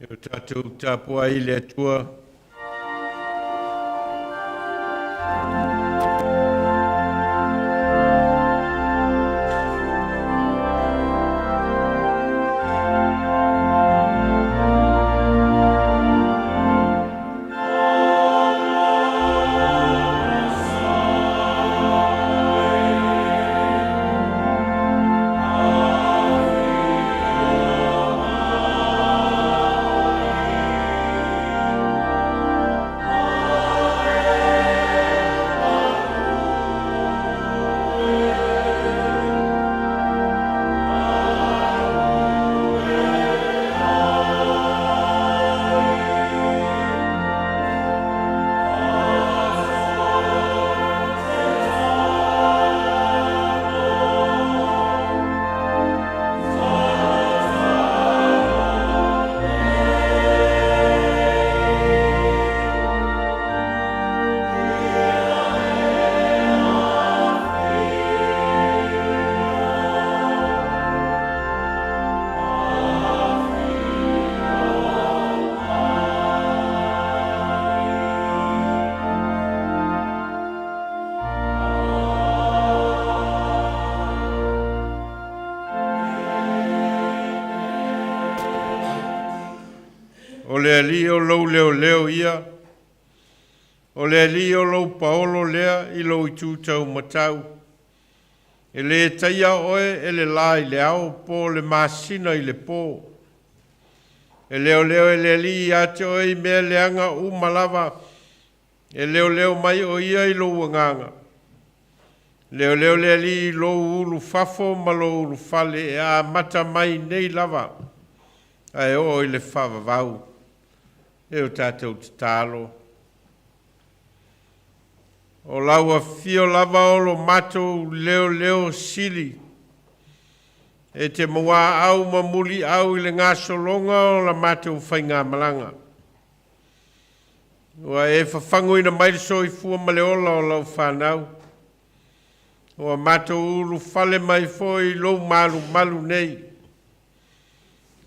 Tātou tāpua I le atua. O le ali o lou leo ia, o le ali o lou paolo lea I lou I tūtau matau. E le taia oe e le la I le au po le masina I le pō. E leo e le ali I ate oe I mea leanga umalava, e leo mai o ia I lou anganga. Leo le ali I lou ulu fafo ma lou ulu fale e a mata mai nei lava. Ai o I le whavavau. E o tātou te tālo. O laua fio lava o lo matou leo sili. E te mua au mamuli au I le ngā solonga o la matou whainga malanga. Ua e whawhangu ina mai so I fua male ola o lau whanau. Ua matou ulu fale mai fo I lou malu nei.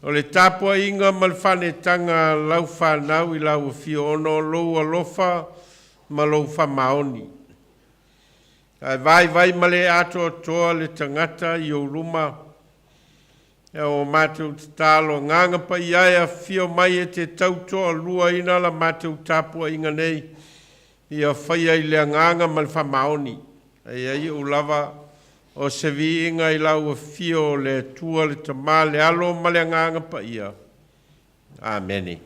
O le tāpua inga malwhane tanga lau whanau I lau fio ono lou alofa ma lou whamaoni. Ai vai male ato toa le tangata I o luma. E o mātou te tālo nganga pa iaia fio mai e te tautoa lua ina la mātou tāpua inga nei. Ia whaia I le nganga mal whamaoni. Ai o lava o se vi inga I lau fio le tua le tama le alo ma le nganga pa ia. Ameni.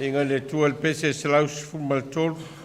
Inga le tua le pese se lau sifu mal tolu.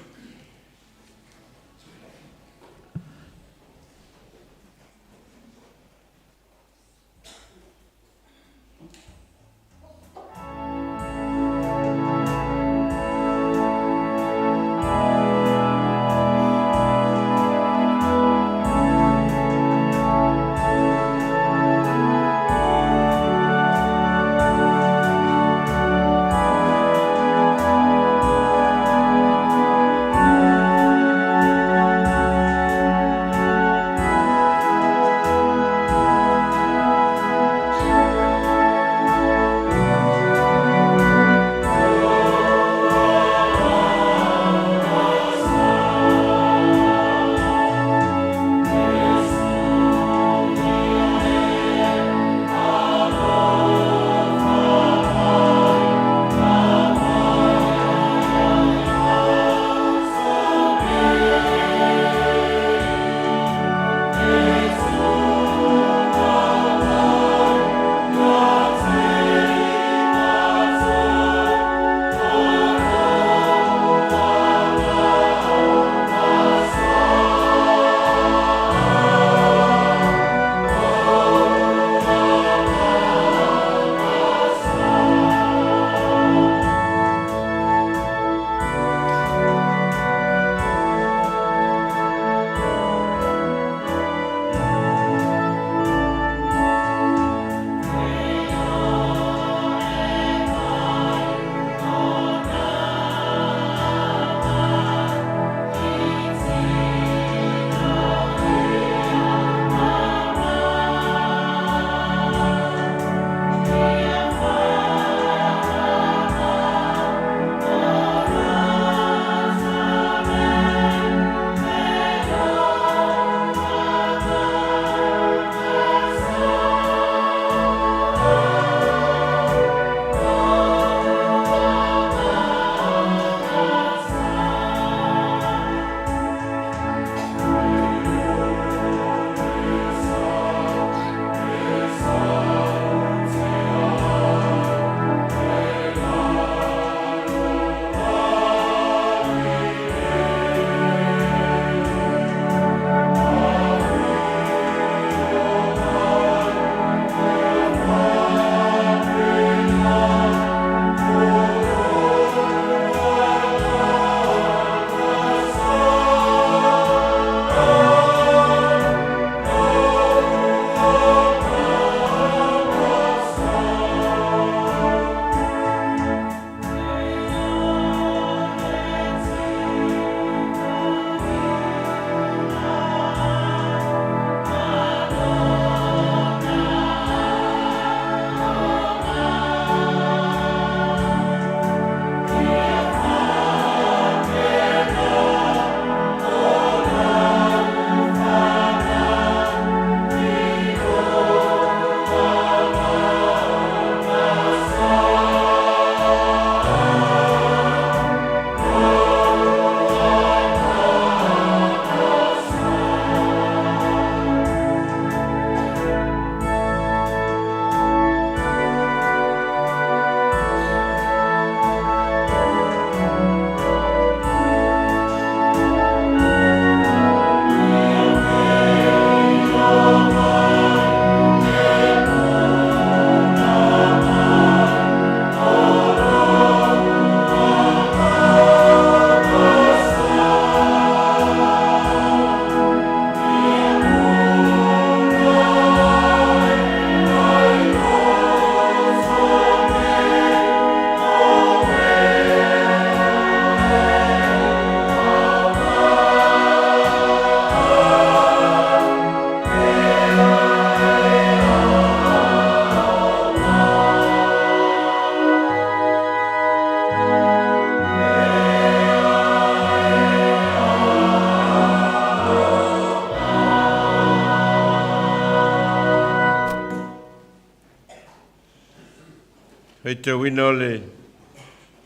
e te wina le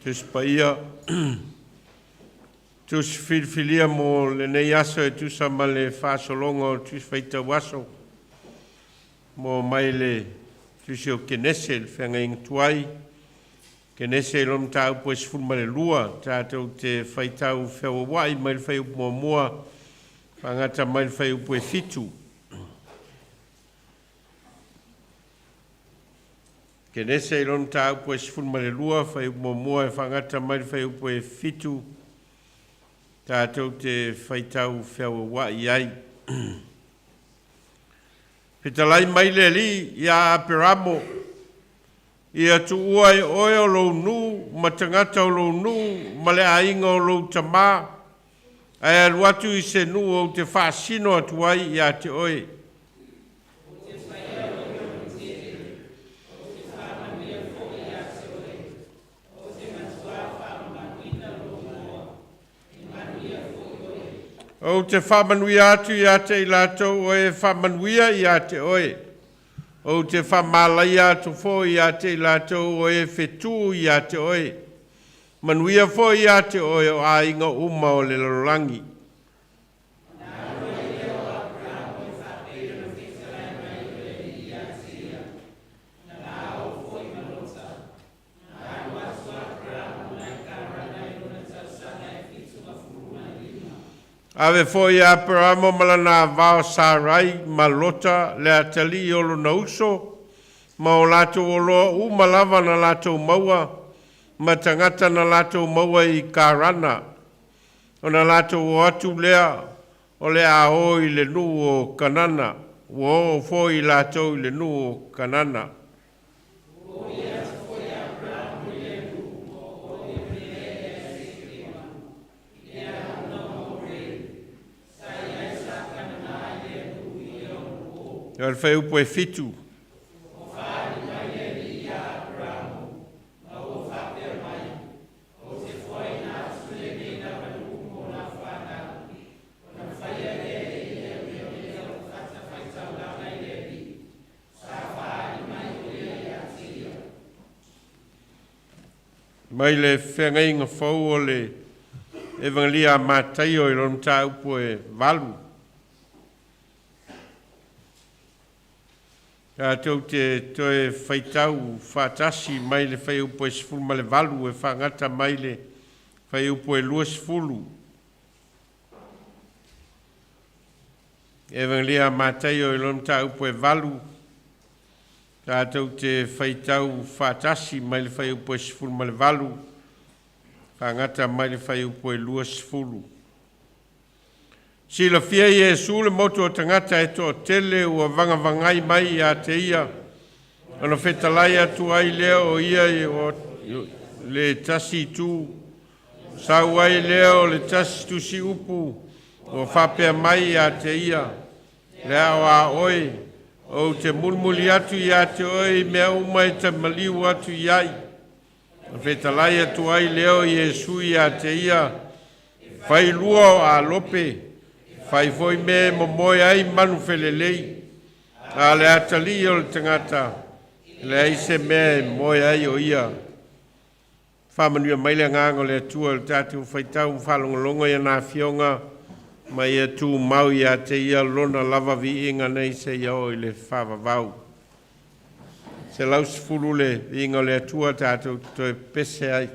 tus paia tus filfilia mo le nei aso e tusa ma le whasolongo tus whaita waso mo mai le tusi o kenese le whenga ing tuai kenese lom tau po esfun ma le lua tātou te whaitau whewa wai mai le whai upo mua whangata mai le whai upo e fitu kenese lom tau po esfun ma le lua whai upo mua e whangata mai le whai upo e fitu tātou te whaitau whewa wai ai. Petalai mai le li ia aperamo ia tu uai oe o lou nu ma tangata o lou nu ma le ainga o lou tamā ai aluatu i se nu o te whaasino atu ai ia te oe. O te whamanuia atu ia te i lātou oe whamanuia ia te oe. O te whamalaia atu fo ia te i lātou oe whetū ia te oe. Manuia fo ia te oe o a inga uma o le larangi. Ave foi a paramo malana vao sarai malota le atali o lo nauso ma o lato o lo u malava na lato maua ma tangata na lato maua I karana o na lato o atu lea o le a o I le nu o kanana o foi lato I le nu o kanana. Ia le whai upo e fitu. Mai le whengainga whau o le evangelia mātai o I lom tā upo e valu. Tātou te toe whaitau whātasi mai le whai upo e sifuru ma le valu e whangata mai le whai upo e lua sifuru. Evangelia mātai o I lom tā upo e valu. Tātou te whaitau whātasi mai le whai upo e sifuru ma le valu. Whangata mai le whai upo e lua sifuru. Si la fia Iesu le motu o tangata e to tele ua vangavangai mai a te ia. Ana whetalai atu ai leo o ia o le tasi tu. Sau ai leo le tasi tu si upu o whapea mai a te ia. Leo a oi o te mulmuli atu I a te oi mea umai te maliu atu iai. Ana whetalai atu ai leo Iesu I a te ia. Whai lua a lope. Fai foi me mo moi ai manu felelei. A le atali o le tangata. Le ai se me moi ai o ia. Whamanuia mai le nganga le atua le tātou whaitau whalongolongo I nā fionga. Mai atu mau I a te ia lona lava vi inga nei se ia o I le whawavau. Se lau sifuru le inga le atua tātou toi pese ai.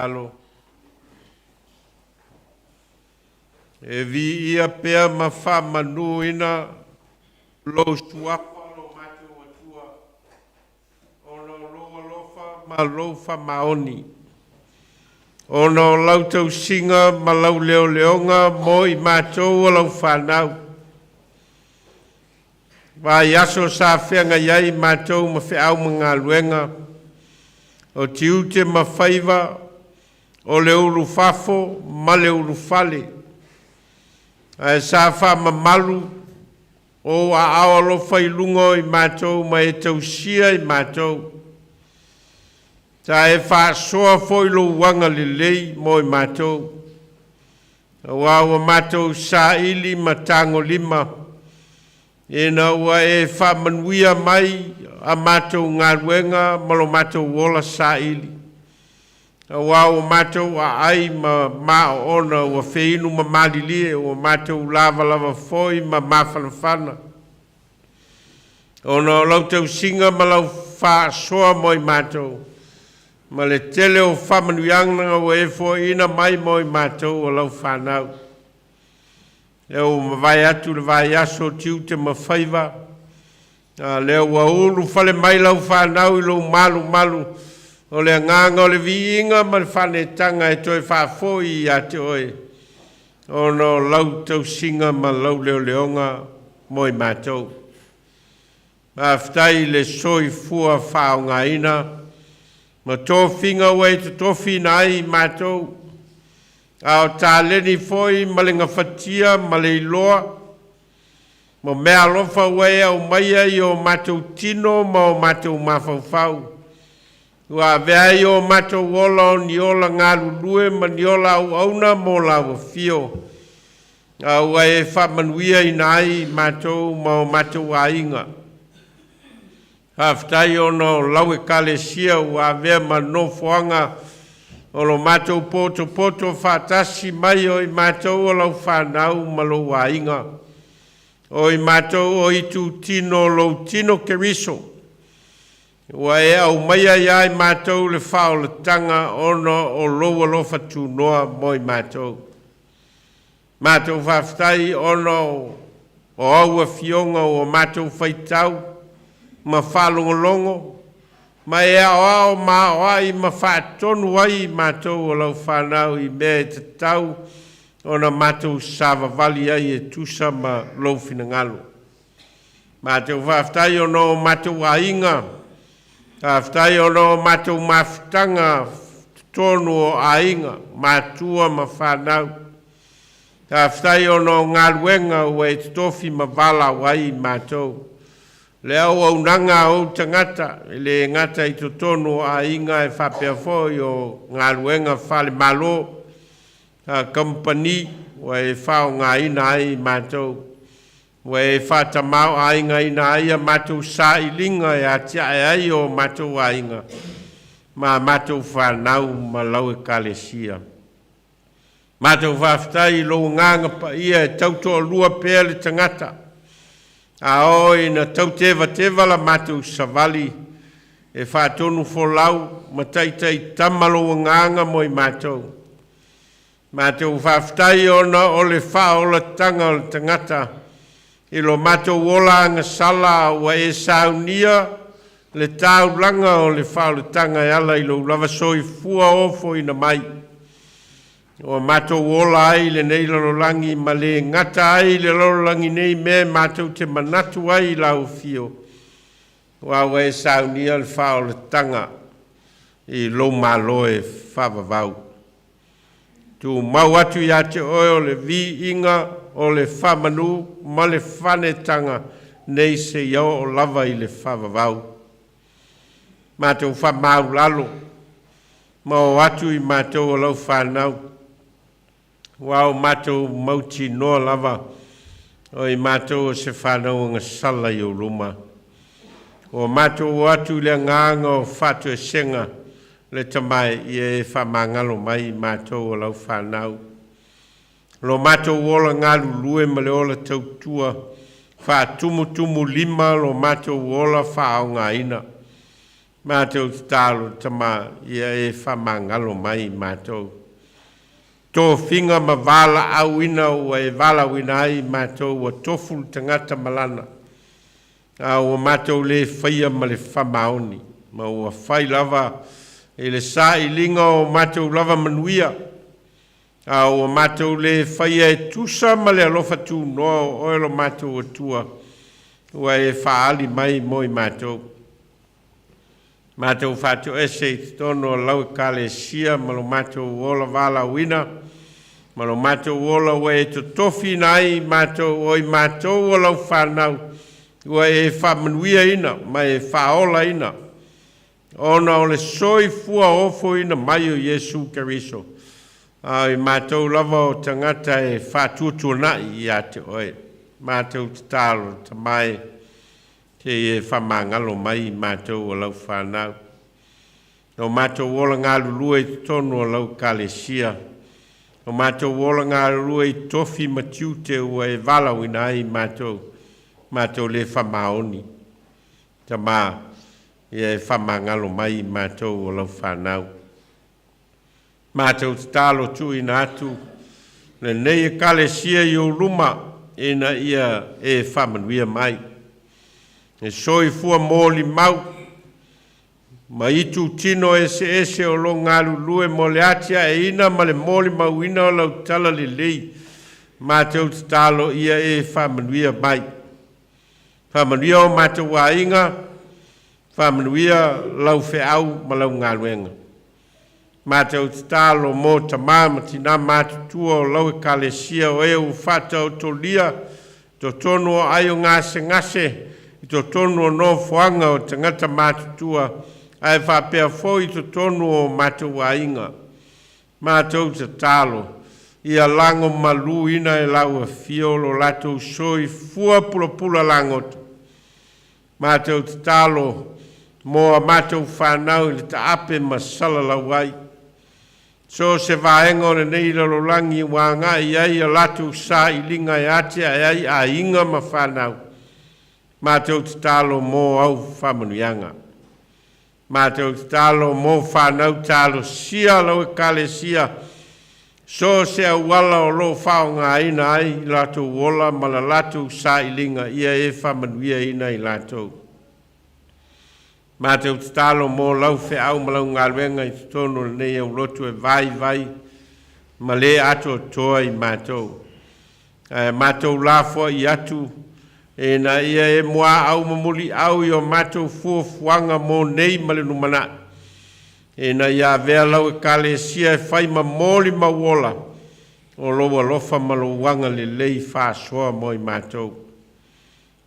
talo. E vi ia pea ma wha manu ina lo suapa lo mate o atua. Ono loa lofa ma lofa maoni. Ono lautau singa ma lau leo leonga mo i mātou o lau whanau. Vai aso sa whenga iai mātou ma whiau ma ngā luenga. O tiute ma whaiva o le uru fafo ma le uru fale. Ai sa wha ma malu o a awa lo whai lungo i mātou ma e tausia i mātou. Ta e wha soa foi lo wanga le lei mo i mātou. Wa mātou sa ili ma tango lima. E na ua e wha manuia mai a mātou ngā ruenga malo mātou wola sa ili. Wa mātou a ai ma ona ua whiinu ma malilie o mātou lava foi ma mawhanawhana. Ona lau tau singa ma lau wha soa mo i mātou. Ma le tele o whamanuianga o e fo ina mai mo i mātou o lau whanau. E o mawai atu le vai aso tiu te mawhaiva. Leo ua ulu whale mai lau whanau i lau malu. O le nganga o le vi inga ma le whane tanga e toi whafoi a te oe. O no lau tau singa ma lau leo leonga mo i mātou. Ma whtai le soi fua whao ngā ina. Ma tō whinga wei te tofi nai mātou. Ao tā leni foi ma le ngawhatia ma le iloa. Ma mea lofa wei au maia i o mātou tino ma o mātou mawhauwhau. Ua vea i o mātou wola o ni ola ngā lulue ma ni ola au auna mo la wa fio. Ua e whamanuia i nai mātou ma o mātou ainga. Haftai ono lau e kale sia ua vea ma no foanga o lo mātou poto whātasi mai o i mātou o lau whanau ma lo wainga. O i mātou o i tu tino lo tino keriso. Ua e au maia ia i mātou le whao le tanga ono o loa lofa tu noa mo i mātou. Mātou whaftai ono o aua fionga o mātou whaitau. Ma whalongolongo, ma e ao ma oai ma whaatonu ai mātou o lau whanau i mea te tau o na mātou sāwa vali ai e tusa ma lau finangalo. Mātou whaftai o no mātou ainga, whaftai o no mātou mawhitanga tonu o ainga, mātua ma whanau. Whaftai o no ngā ruenga o e tofi ma Vailaau ai mātou. Le au au nanga au tangata, le ngata i totonu a inga e whapea foi o ngā ruenga whale malo, company, wa e whao ngā ina ai mātou, wa e whatamau a inga ina ai a mātou sa i linga e atia e ai o mātou a inga, ma mātou whanau ma lau e kalesia. Mātou whaftai lo nganga pa ia e tautoa lua pēr le tangata, Aoi na tau teva la mātou savali e whātonu wholau ma taitai tamalo nganga mo i mātou. Mātou whaftai ona o le whaola tanga o le tangata i lo mātou ola anga sala wa e Sauniga le tau langa o le whaola tanga e ala i lo lava soi fua ofo ina mai. O mātou ola ai le nei lalolangi ma le ngata ai le lalolangi nei me mātou te manatu ai lau fio. Wa e Sauniga le whao le tanga i lo maloe whavavau. Tu mau atu ia te oe o le vi inga o le whamanu ma le whanetanga nei se iau o lava i le whavavau. Mātou whamau lalo ma o atu i mātou o lau whanau. Wao mātou mauti noa lava o i mātou o se whanau ngā sala i o luma. O mātou o atu le nganga o whatu e senga le tamai i e whamangalo mai mātou o lau whanau. Lo mātou ola ngā lulue ma le ola tautua wha tumu lima lo mātou ola whao ngā ina. Mātou te tālo tama ia e whamangalo mai mātou. Tō whinga ma wala au ina ua e wala wina ai mātou ua tofu tangata malana. A ua mātou le whaia ma le whamaoni. Ma ua whai lava e le sa i linga o mātou lava manuia. A ua mātou le whaia e tusa ma le alofa tū noa o oelo mātou o tua. Ua e whaali mai moi mātou. Mātou whātou ese i tono lau kāle sia, malo mātou ola wala wina, malo mātou ola ua e to tofi nai mātou oi mātou o lau whanau, ua e whamanuia ina, ma e whaola ina. Ona o le soi fua ofo ina mai o Yesu Keriso. Ai mātou lava o tangata e whātuatua nai i ate oe. Mātou te tālo, ta mai, te e whamangalo mai mātou o lau whanau. O mātou ola ngā lulua i tonu o lau kālesia. O mātou ola ngā lulua i tofi matiu te ua e walau ina ai mātou le whamaoni. Ta mā, e whamangalo mai mātou o lau whanau. Mātou te tālo tu ina atu, le nei e kālesia i o luma, ina ia e whamanuia mai. E soi fua mōli mau, ma itu tino ese o lo ngālu lue mo le atia e ina ma le mōli mau ina o lau tala le lei, mātou te tālo ia e whamanuia mai. Whamanuia o mātou wā inga, whamanuia lau whiau ma lau ngāluenga. Mātou te tālo mō tamā ma tina mātou tua o lau e kālesia o e u whata o tolia, to tono o ai o ngase, i to tonu o no fuanga o tangata mātutua, ai whapea fōi to tonu o mātou wa inga. Mātou te tālo, ia lango malu ina e lau a fiolo latou soi fua pula langoto. Mātou te tālo, mo a mātou whanau i te ape masala lawai. So se vaenga o le nei lalolangi wanga i ai a latou sa i linga e ate ai a inga ma whanau. Mātou te tālo mō au whamanuianga. Mātou te tālo mō whanau tālo sia lau e kāle sia. So se au wala o lo whao ngā ina ai i lātou wola ma la lātou sa i linga ia e whamanuia ina i lātou. Mātou te tālo mō lau whe au ma lau ngā luenga i tono nei au lotu e vai ma le ato toa i mātou. Mātou lāfua i atu e na ia e mua au mamuli au i o mātou fuanga mō nei male numana. E na ia vea lau e kāle sia e whai ma mōli ma wola o loa lofa ma lo wanga le lei whāsoa mo i mātou.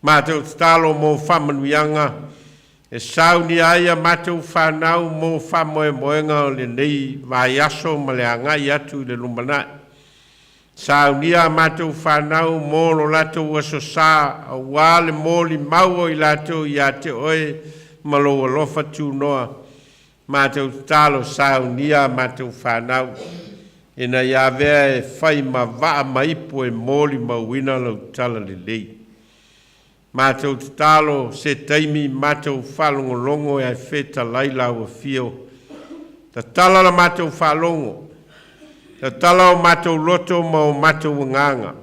Mātou te tālo mō whamanuianga e sauni aia mātou whanau mō whamoe moenga o le nei vai aso ma le angai atu i le numana. Saunia mātou whanau mōlo latou aso sā a wāle mōli mau i latou i a te oe malo alofa tū noa. Mātou tālo saunia mātou whanau. E na ia vea e whai ma waa maipo e mōli mauina lau tala le lei. Mātou tālo se taimi mātou whalongolongo e ai wheta laila ua fio. Ta tala la mātou whalongo. Ta tala o mātou loto ma o mātou nganga.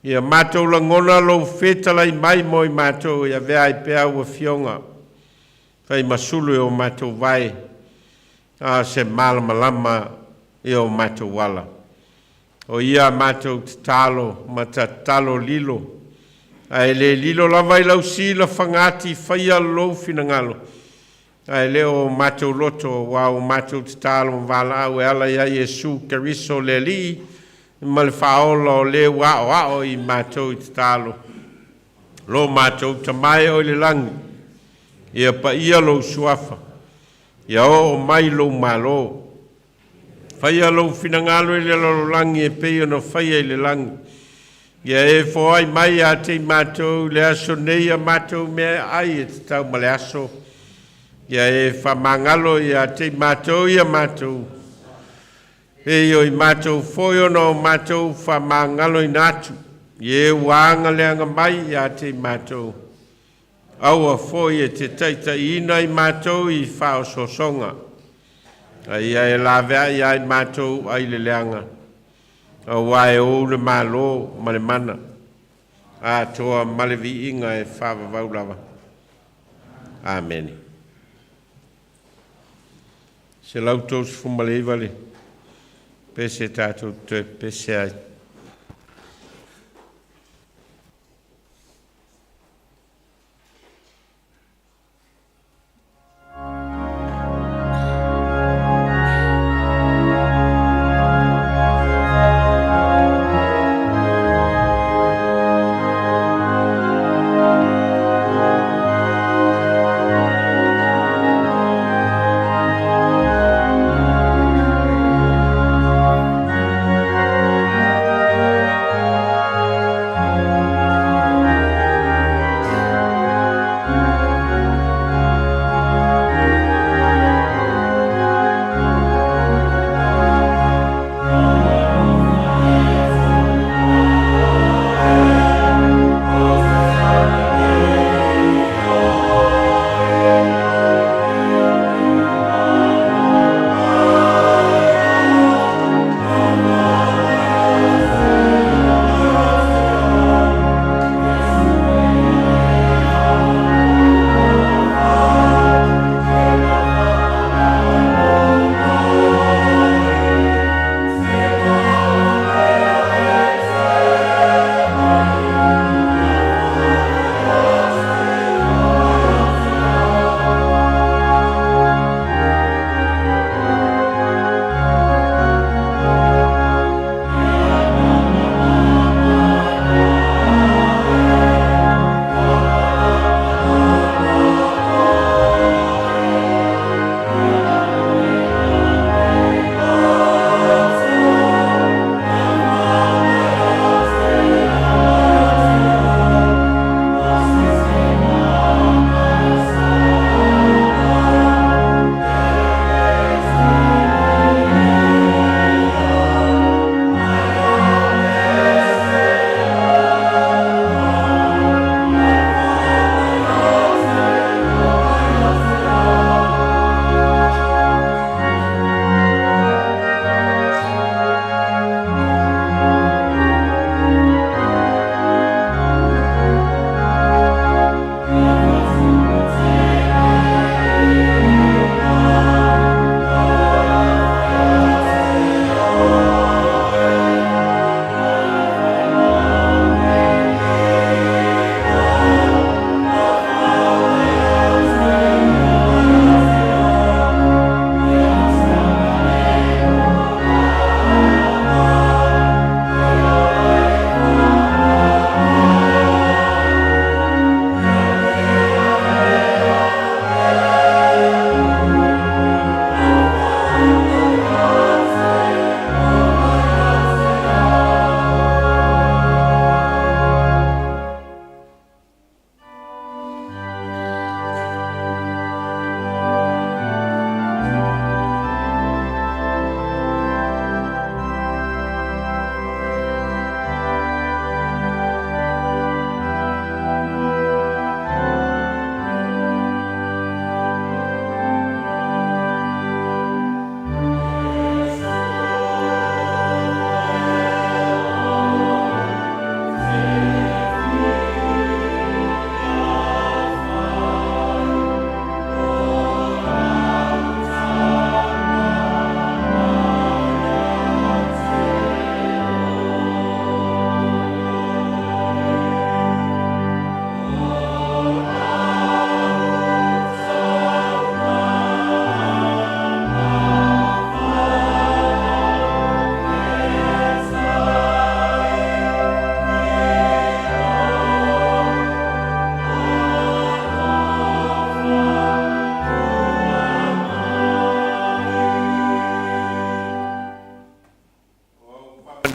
Ia mātou langona lo whetalai mai mo i mātou ia vea i pēa ua fionga. Whai masulu e o mātou vai. A se malamalama e o mātou wala. O ia mātou te talo ma ta talo lilo. Ai le lilo lava i lau si la whangati whaia lo finangalo. Ai leo mātou loto wa o mātou te tālo Vailaau e ala ia Yesu Keriso le li ma le whaola o le wao i mātou te tālo. Lo mātou ta mai o le langi. Ia pa ia lo suafa. Ia o mai lo malo. Whaia lo finangalo i le lo langi e peo no whaia i le langi. Ia e fōai mai a te mātou le aso nei a mātou mea ai e te tau ma le aso. Ia e whamangalo i a te mātou i a mātou. E o i mātou whoio no mātou whamangalo i nātu. I e wāanga leanga mai i a te mātou. aua foi e te taitaina I mātou I whaososonga. Ai e lawea I ai mātou ai le leanga. A wae o le malo male mana. A toa malevi inga e whawa vaulawa. Amen. Se lautou se fumale vale. Pese tātou te pese ai.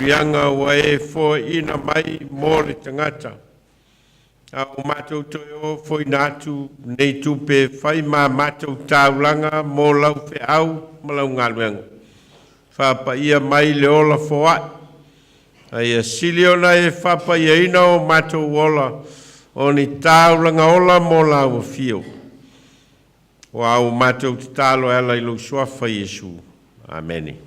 Bianga wa e fo ina mai mo le tangata. A o mātou toi o fo inatu nei tupe whai mā mātou tāulanga mō lau whi au ma lau ngāluenga. Whapa ia mai le ola fo ai. Ai a sili ona e whapa ia ina o mātou ola o ni tāulanga ola mo la ua fio. O au mātou te tālo ala i lo suafa Iesu. Ameni.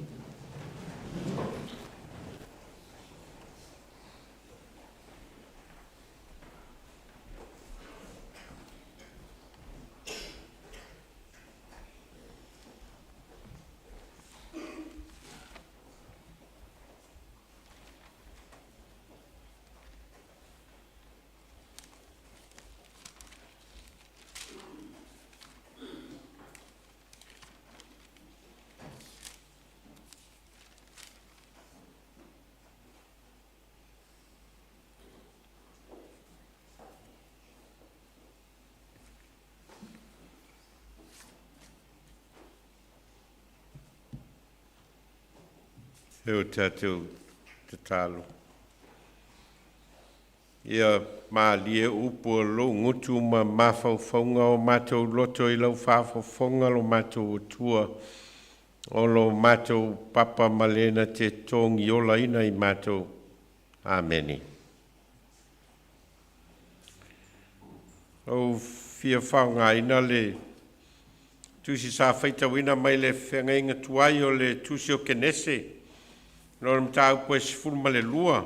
Heo tātou te tālo. Ia mā lia upo lo ngutu ma mawhauwhaunga o mātou loto i lau whawhauwhaunga lo mātou tua o lo mātou papa malena te tongi ola ina i mātou. Ameni. O fia whaunga ina le tusi sa whaita wina mai le whenga inga tuai o le tusi o kenese. Nō mtau poe sifuru ma le lua.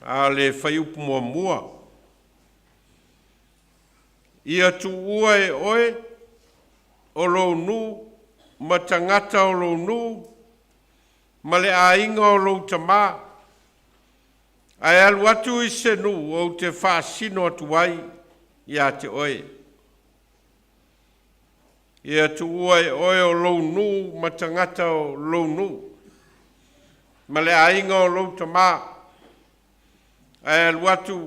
A le whaiupu mua mua. Ia tu ua e oe, o lo nu, ma tangata o lo nu, ma le ainga o lo tamā. Ai alu atu i se nu, o te whaasino atu ai, ia te oe. Ia tu ua e oe o lou nu, ma tangata o lou nu. Ma le ainga o lou tamā. Ai alu atu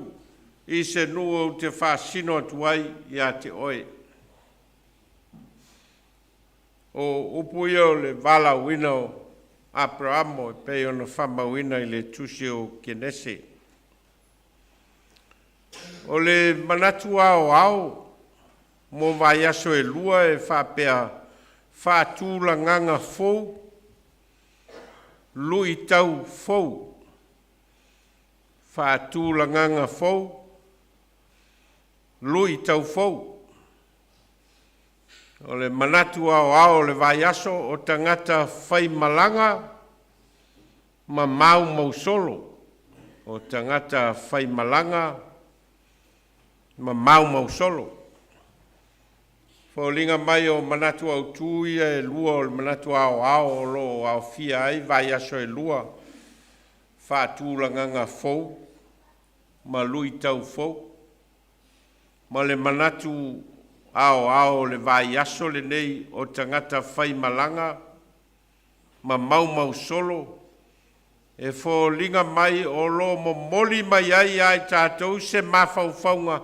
i se nu o te whaasino atu ai, ia te oe. O upu ia o le Vailaau wina o Abrahamo, e pei ona whama wina i le tusi o kenese. O le manatu ao ao, mo vai aso e lua e whapea whātūla nganga fou, lui tau fou, whātūla nganga fou, lui tau fou. O le manatu ao ao le vai aso o tangata whai malanga, ma mau mausolo. O tangata whai malanga, ma mau mausolo. Fōlinga mai o manatu au tūia e lua o manatu ao ao lo au fia ai vai aso e lua. Whātūla nganga fou, ma lui tau fou. Ma le manatu ao ao le vai aso le nei o tangata whai malanga, ma mau mau solo. E fōlinga mai o lo mo moli mai ai tātou se mawhauwhaunga.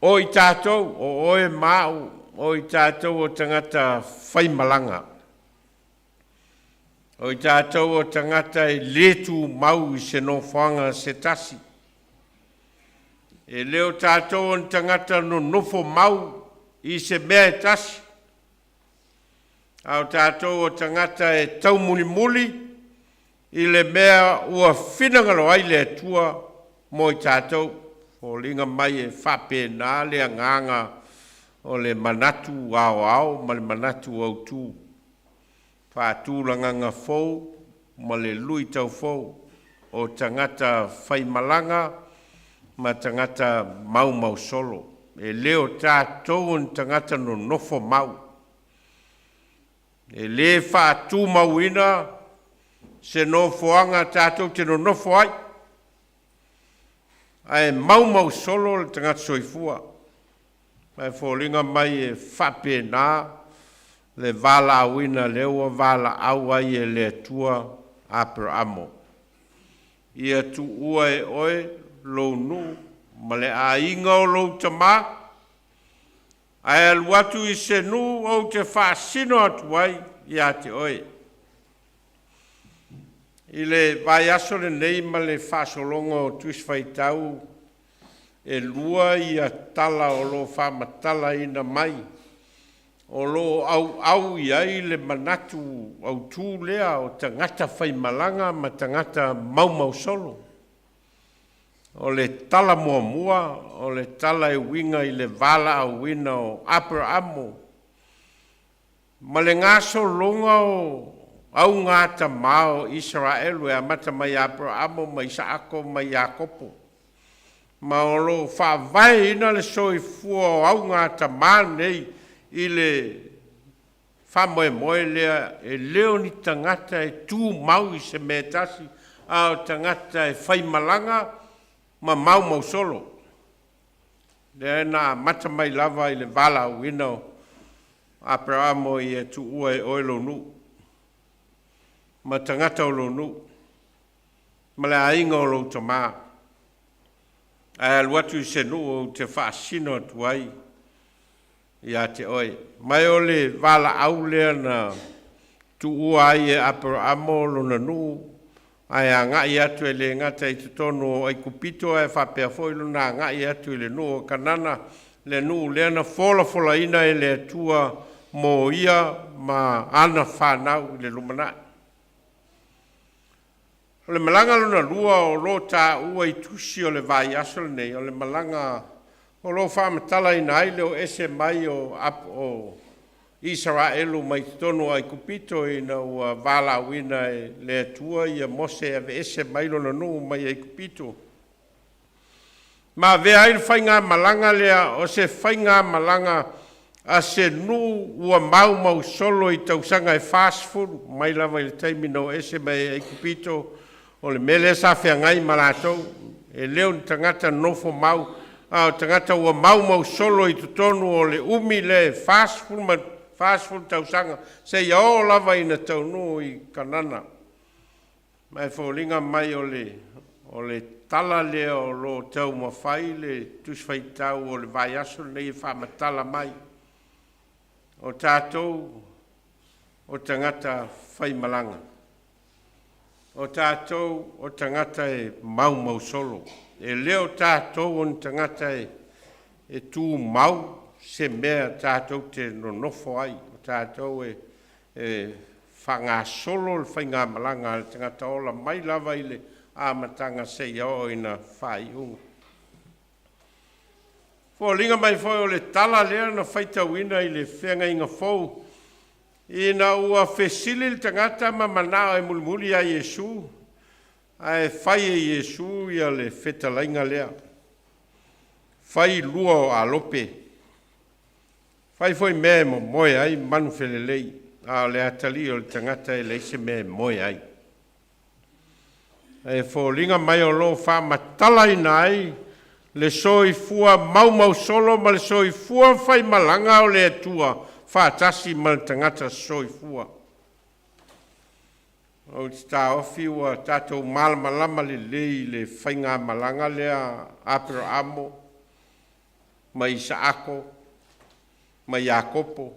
O i tātou, o oe māu, o i tātou o tangata whaimalanga. O i tātou o tangata e letu mau i se no whanga se tasi. E leo tātou o tangata no nofo mau i se mea e tasi. Au tātou o tangata e tau muli muli i le mea ua whinangalo ai le tua mo i tātou. O linga mai e whape nā lea nganga o le manatu ao ao, ma le manatu au tū. Whātūla nganga fou, ma le lui tau fou, o tangata whaimalanga, ma tangata mau mau solo. E leo tātou on tangata no nofo mau. E le whātū mau ina, se no foanga tātou te no nofo ai. Ai mau mau solo le tangata soifua. Ai fōlinga mai e whape nā, le Vailaau ina leua Vailaau ai e le tua Abrahamo. Ia tu ua e oe lou nu, ma le ainga o lou tamā. Ai alu atu i se nu o te whaasino atu ai, ia te oe. I le vai aso le nei ma le whaasolonga o tuiswhaitau e lua i a tala o lo whamatala ina mai. O lo au i ai le manatu au tū lea o tangata whaimalanga ma tangata mau solo. o le tala mua, o le tala e winga I le Vailaau wina o Abramo. Ma le ngaso longa o au ngā tamao Israelu e amata mai Abramo, mai Isaako, mai Iakopo. Ma o lo whaavai ina le soifua o au ngā tamao nei I le whamoe moe lea e leo ni tangata e tū mau I se me tasi au tangata e whaimalanga ma mau solo. Le na mata mai lava I le Vailaau wina o Abramo I e tu ua e oelo nu. Ma tangata o lo nu. Ma le ainga o lo tama. A aluatu I se nu o te whaasino tuai. Ia te oe. Mai o le Vailaau lea na tu ua ai e Abramo lo na nu. Ai a ngai atu e le ngata I tutono ai kupito e whapea foilo na ngai atu e le nu o kanana. Le nu lea na fola ina e le tua mo ia ma ana whanau le lumana. O le malanga luna lua o lo tā ua I tusi o le vai asol nei, o le malanga o lo whamatala ina ai leo ese mai o Israelu mai tono ai kupito ina ua Vailaau ina e le atua ia mose ave ese mai lona nu mai ai kupito. Ma vea ai whainga malanga lea o se whainga malanga a se nu ua mau solo I tausanga e fast food mai lava I le taimino ese mai ai kupito o le mele sa whiangai malatou e leo ni tangata nofo mau a tangata ua mau solo I tutonu o le umi le fast food tausanga se ia o lava ina taunu I kanana mai fōlinga mai o le tala lea o lo tau mawhai le tuswhaitau o le vai aso nei whamatala mai o tātou o tangata whaimalanga. O tātou o tangata e mau solo. E leo tātou o tangata e tū mau se mea tātou te nonofo ai. O tātou e whanga solo le whainga malanga le tangata ola mai lava I le āmatanga se iao ina whai unga. Fōlinga mai fōi o le tala lea na whaitauina I le whenga inga fōu. Ina ua whesili le tangata ma manao e mulimuli a Iesu. A e whai e Iesu ia le whetalainga lea. Whai lua o alope. Whai fōi mea mo moe ai manu whelelei. A le atali o le tangata e leise mea moe ai. E fōlinga mai o lo wha matala ina ai. Le soifua mau solo ma le soifua whai malanga o le atua whaatasi ma le tangata soifua. O te tā ofi ua tātou malama le lei le whainga malanga lea Abramo, ma Isaako, ma Iakopo.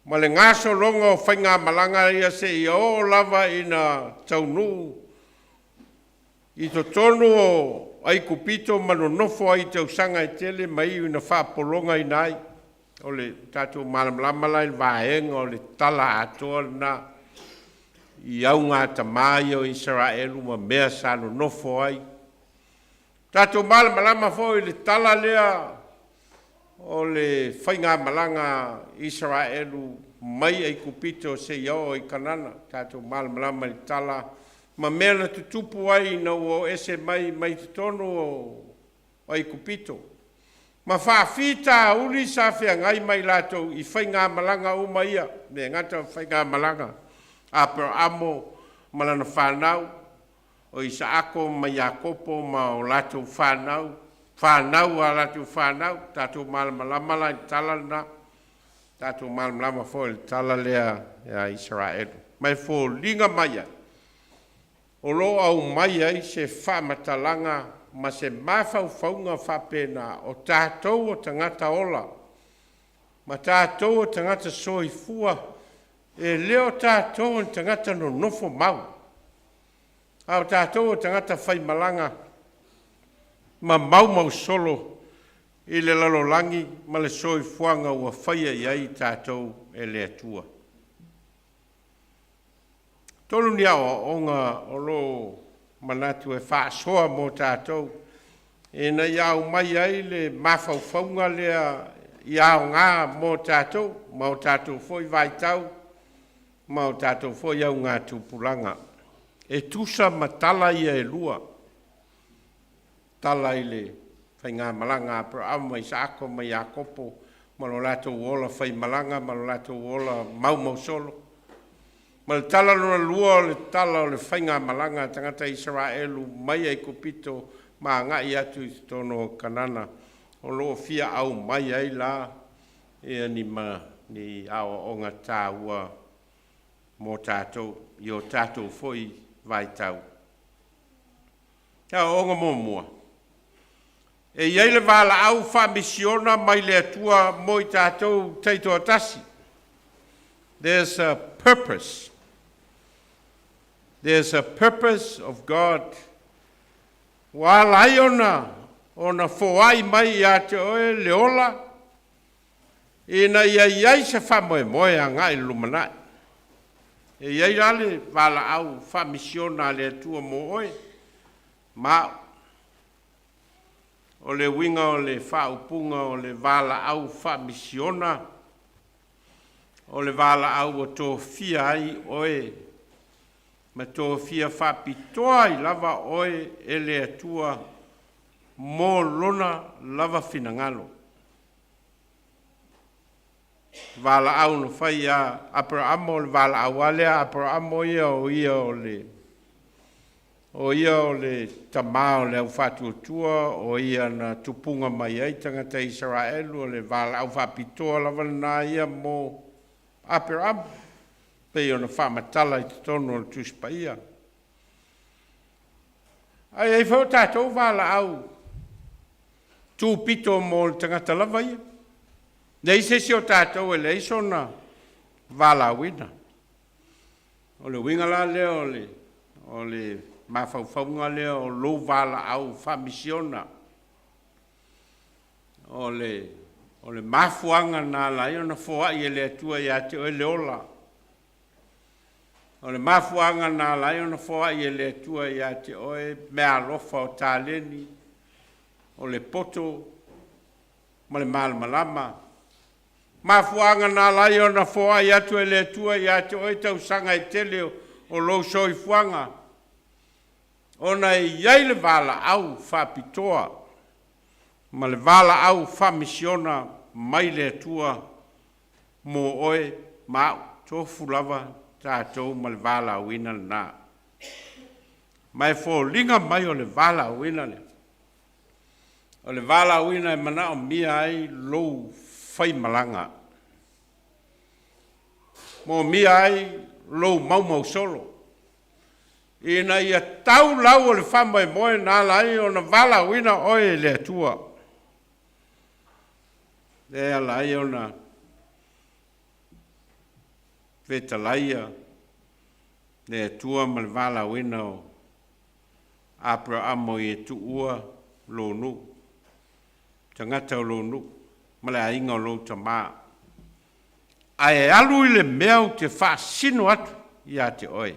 Ma le ngaso longa o whainga malanga ia se I o lava ina taunu I to tonu o ai kupito manonofo ai tausanga I tele mai ina whapolonga I nai. O le tātou malamalama I vaenga o le tala atoa na I au ngā tamai o Israelu ma mea sa nonofo ai. Tātou malamalama fo I le tala lea o le whainga malanga Israelu mai ai kupito se iao I kanana. Tātou malamalama I tala ma mea na tutupu ai na o ese mai tono o ai kupito. Ma whaafita uli sa whiangai mai lato I whainga malanga o maia. Me ngata whainga malanga. Abramo malana whanau. O Isaako ma Iakopo ma o lato whanau. Whanau a lato whanau. Tato malamalama la tala na. Tato malamalama fo il tala lea Israelu. Mai fo linga maia. O lo au mai ai se whamatalanga ma se mawhauwhaunga whapena o tātou o tangata ola. Ma tātou o tangata soifua e leo tātou o tangata no nofo mau. Au tātou o tangata whaimalanga ma mau solo I le lalolangi ma le soifuanga ua whaia iai tātou e le atua. Tolu ni awa o ngā o lo manatu e whaasoa mō tātou. E na iau mai ai le mawhauwhaunga lea iau ngā mō tātou, mō tātou foi Vaitau, mō tātou foi au ngā tūpulanga. E tusa matala ia e lua, tala i le whai ngā malanga Abraham mai Saako mai Iakopo, malo lato wola whai malanga, malo lato wola mau solo. Ma le tala luna lua le tala o le whai ngā malanga tangata Israelu mai ai kupito ma ngai atu i tono kanana. O loo fia au mai ai la e ni au onga tāua mō tātou, i o tātou foi Vaitau. Kia onga mua. E iei le Vailaau whamisiona mai le atua mo i tātou teito atasi. There's a purpose. There's a purpose of God. Walai ona foai mai ia te oe leola. Ina iei se whamoe a ngai lumanai. E iei rale Vailaau whamisiona le atua mo oe. Mao. O le winga o le whaupunga o le Vailaau whamisiona. O le Vailaau o tō fia ai oe. Ma tō fia whapitoa i lava oe e le atua mō lona lava finangalo. Vailaau no whai a Abraham o le Vailaau alea Abraham o ia o le tamao le au whatuatua o ia na tupunga mai ai tangata Israelu o le Vailaau whapitoa lava na ia mō Abraham. Pei ona whamatala i te tono o le tuspaia. Ai whau tātou Vailaau tūpito mō le tangata lava ia. Nei se o tātou e leiso na Vailauina. O le wingala leo o le mawhauwhaunga leo o lo Vailaau whamisiona. O le mafuanga nā lai o na foai e le atua ia te oe leola. O le mafuanga nā lai o na foai e le atua ia te oe mea lofa o tāleni. O le poto, ma le malamalama. Mafuanga nā lai o na foai atu e le atua ia te oe tausanga i tele o lo soifuanga. Ona e iei le Vailaau whapitoa, ma le Vailaau whamisiona mai le atua mō oe mao tofu lava tātou ma le Vailauina nā. Mai fōlinga mai o le Vailauina le. O le Vailauina e mana o mia ai lou whai malanga. Mō mia ai lou mau solo. Ina ia tau lau o le whamai moe nā lai o na Vailauina oe le atua. Lea lai o na whetalaia le atua ma le Vailauina o Abraham o i tuua lonu. Tangata o lonu. Ma le ainga o lo tamaa. Ai alu i le mea te whaasino atu i a te oe.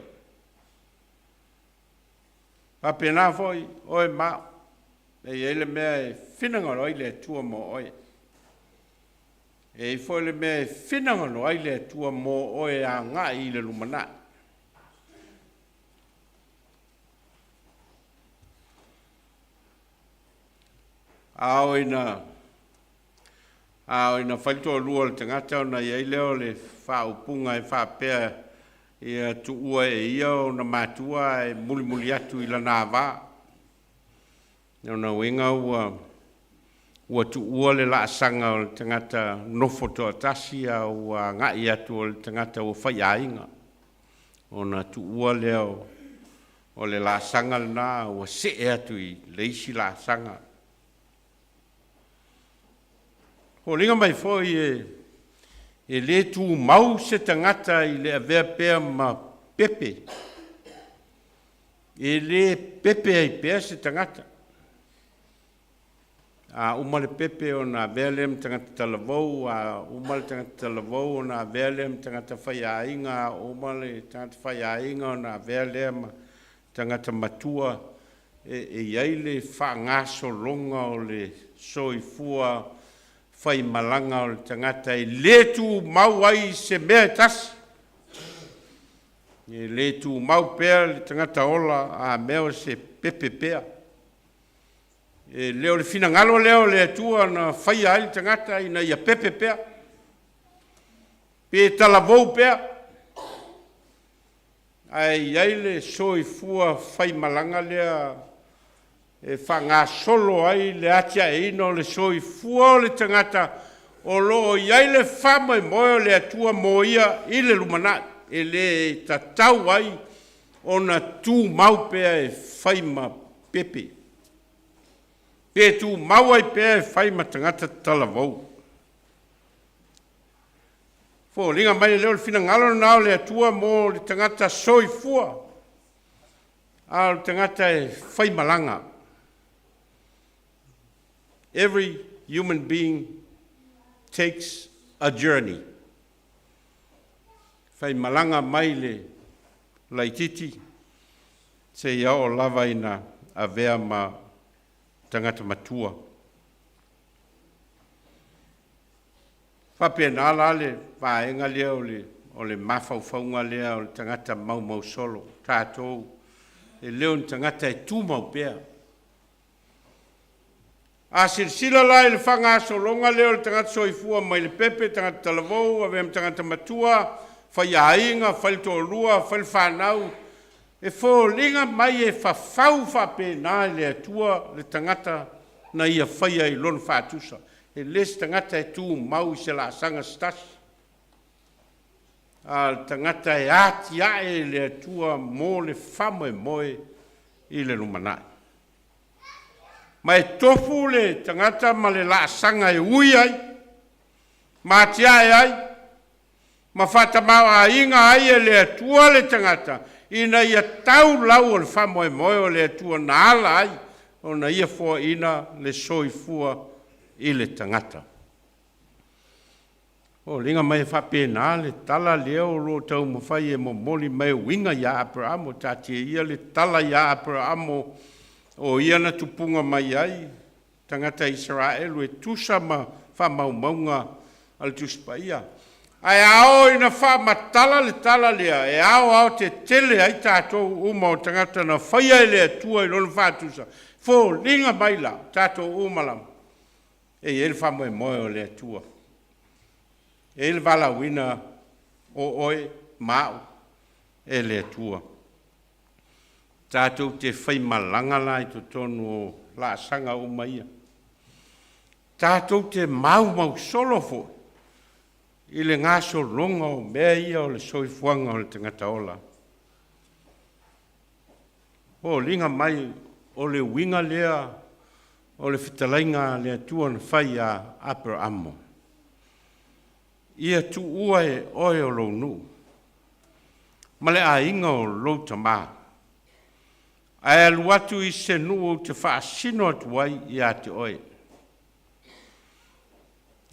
Papena foi oe mao. E ele mea e whinanga roi le tua mo oe. E foi le mea e whinanga roi le tua mo oe a ngā i le lumana. Ao ina whaitoa lua le tangata o na iei leo le whaupunga e whapea ia tuua e ia o na matua e muli atu i lana wā. Na wenga ua tuua le laasanga o le tangata nofo toa tasi a ua ngai atu o le tangata o whai ainga. O na tuua leo o le laasanga lana ua se atu i leisi laasanga. Ho linga mai foi e le tu mau se tangata i le avea pea ma pepe. E le pepe ai pea se tangata. A uma le pepe o na avea lem tangata talavou, a uma le tangata talavou o na avea lem tangata whaiainga, a uma le tangata whaiainga o na avea lem tangata matua iai le whaangaso longa o le soifua whai malanga o le tangata e letu mau ai se mea tasi. E letu mau pea le tangata ola a mea se pepe pea. E leo le fina ngalo leo le atua na whai ai le tangata ina ia pepe pea. Pe talavou pea. Ai le soifua whai malanga lea e whanga solo ai le atia e ino le soifua o le tangata o lo iai le whama e moe le atua moia i le lumana e le tatau ai o na tū mau pea e whaima pepe. Pe tū mau ai pea e whaima tangata talavou. Fo linga mai leo le fina ngalo nao le atua mo le tangata soifua. A le tangata e whaimalanga. Every human being takes a journey. Whaimalanga mai le laititi. Se iao lava ina a vea ma tangata matua. Whapea nā la le whaenga lea o le mawhauwhaunga lea o le tangata mau solo. Tātou e leo ni tangata e tūmau pea. A sirsila lai le whangaso longa leo le tangata soifua mai le pepe, tangata talavou, a vea tangata matua, whai ainga, whai tōrua, whai whanau. E fo linga mai e whawhau whape nā le atua le tangata na ia whai ai lon whātusa. E les tangata e tū mau se la sanga stasi. A tangata e ati ae le atua mō le whamo e moe i le lumanai. Ma e tofu le tangata ma le la sanga e ui ai. Ma atia e ai. Ma whatamau a inga ai e le atua le tangata. Ina ia tau lau o le whamo e moe o le atua na ala ai. O na ia fua ina le soifua i le tangata. O linga mai whapena le tala leo lo tau mawhai e mo moli mai winga ia Abrahamo tatia ia le tala ia Abrahamo o ia na tupunga mai ai tangata Israelu e tusa ma whamaumaunga al tuspa ia. Ai ao ina whamatala le tala lea e ao te tele ai tātou uma o tangata na whaia lea tua i lona whātusa. Fo linga mai la tātou umalam. E ele whamoe moe o lea tua. E ele Valaauina o oe mau e lea tua. Tātou te whai malanga lai to tonu o la sanga o maia. Tātou te mau solo fo. I le ngaso longa o mea ia o le soifuanga o le tangata ola. O linga mai o le winga lea o le fitalainga le atua na whai a Abrahamo. Ia tu ua e oe o lo nu. Ma le a inga o Lotu maa. Ai alu atu i se nu o te whaasino atu ai i a te oe.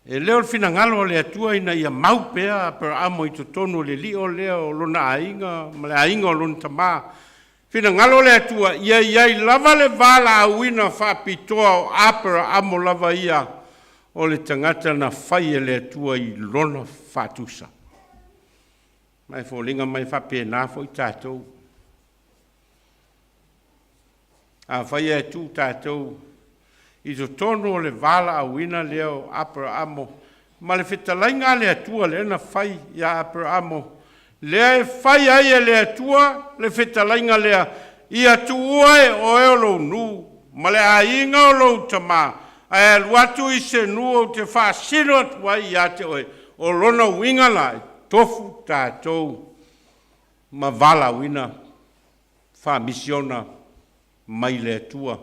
E leo fina ngalo le atua ina ia maupea Abrahamo i to tonu le li o leo lona a inga, ma le a inga o lona tamaa. Fina ngalo le atua, iai lava le Valaauina whapitoa o Abrahamo lava ia o le tangata na whai le atua i lona whatusa. Mai fōlinga mai whapena fo i tātou. A whai e tū tātou i to tono le Valaauina leo Abrahamo. Ma le whetalainga le atua le na whai ia Abrahamo. Lea e whai ai e lea tua, le whetalainga lea, ia tu ue o eolo nu, ma le a inga o lou tamā, a e luatu i se nu o te whaasino atu ai ia te oe, o lona winga lai, tofu tātou, ma Valaauina, whamisiona, mai lea tua,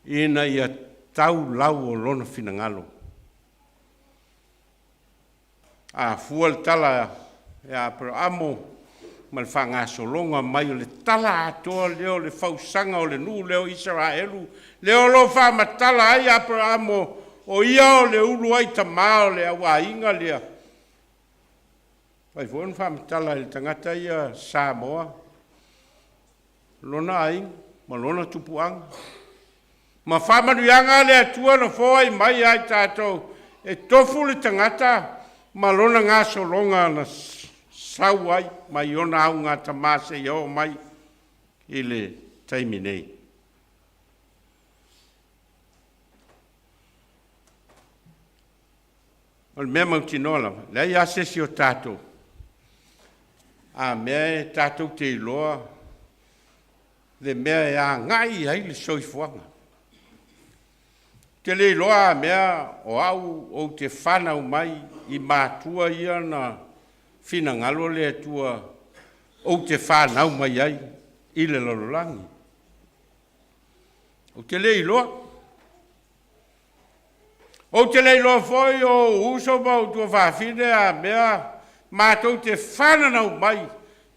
ina ia tau lau o lona finangalo. A fual tala e Abrahamo ma le whangasolonga mai o le tala atoa leo le whausanga o le nu leo Israelu leo lo whamatala ai Abrahamo o ia o le ulu ai tamā o le awa inga lea Pai fōn whamatala le tangata ia Samoa lona ai, ma lona tupuanga. Ma whamanuianga le atua na fōi mai ai tātou, e tofu le tangata, ma lona ngā solonga na sau ai, ma iona au ngā tamase i o mai, i le taimi nei. O le mea mautinola, le ai asesi o tātou. A mea tātou te iloa, le mea e a ngai ai le soifuanga. Te le iloa mea o au o te whanau mai i mātua ia na whina ngalo le atua o te whanau mai ai i le lololangi. O te le iloa. O te le iloa foi o uso ma o tua whawhine a mea mātou te whanau mai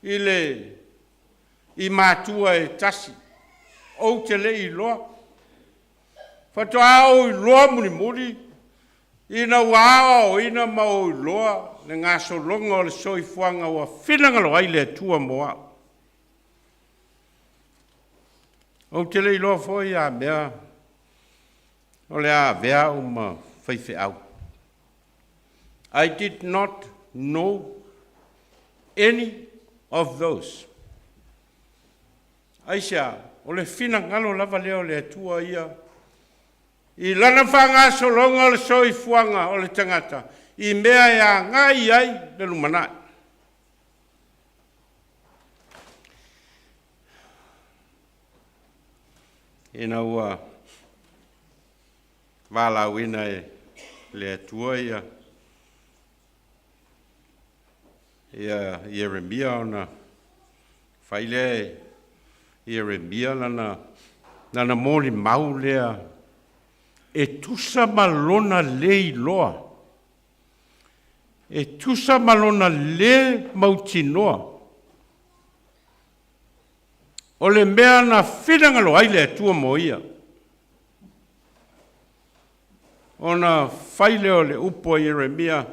i mātua e tasi. O te le iloa. Whatoa au i loa muni muri, ina waa o ina ma o i loa, le ngā solonga o le soifuanga ua whinangalo ai le tua moa. O te le iloa foi a mea, o le a vea o ma whaife au. I did not know any of those. Aisha, o le whinangalo lava leo le tua ia, I lana whanga solonga o le soifuanga o le tangata. I mea ia ngai ai le lumanai. Ina ua Vailaau ina e le atua ia. Ia Jeremia ona whaile Jeremia lana mōli mau lea e tusa malona le iloa. E tusa malona le mautinoa. O le mea na whinangalo ai le atua mo ia. Ona whaile o le upo Jeremia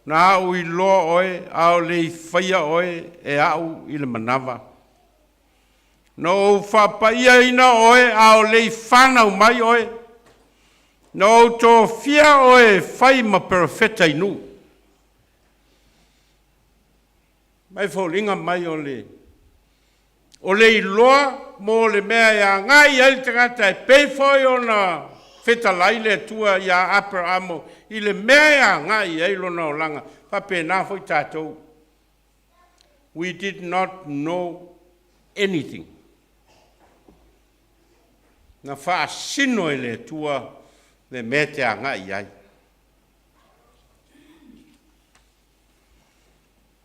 na au i loa oe, au le i whaia oe e au i le manawa. No whapaia ina oe, au le i whanau mai oe. No to fia oe whai ma perfeta inu. Mai whaulinga mai o le. O le i loa mo le mea ia ngai ai tangata e peifoi o na feta laile tua ia upper amo. I le mea ia ngai ai lona o langa. Pape nā foi tātou. We did not know anything. Na wha sino e le tua le mea te anga i ai.